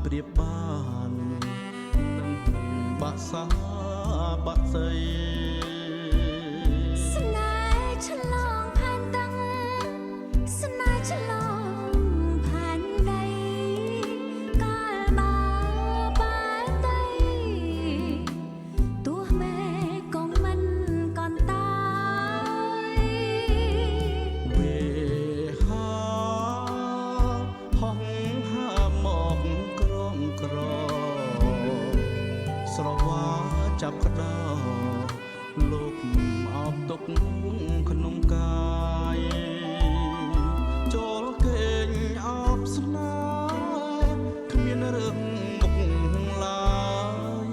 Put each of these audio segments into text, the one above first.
ប្រៀបបាននឹងបាក់សាបាក់ស្អីស្នេហ៍ឆ្លងផែនតាំងស្នេហ៍ឆ្លងផែនដីកាលមកបែរទៅទោះមេក៏មិនកន្តើយវេហាហងហាមកក្រមក្រស្រវាចាប់ក្តៅលោកអបទុកក្នុងកាយចូលគេងអបស្នាគ្មានរឿងមុខឡើយ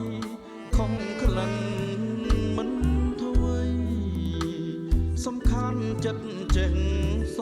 ខំក្លិនមិនធ្វើសំខាន់ចិត្តចេះស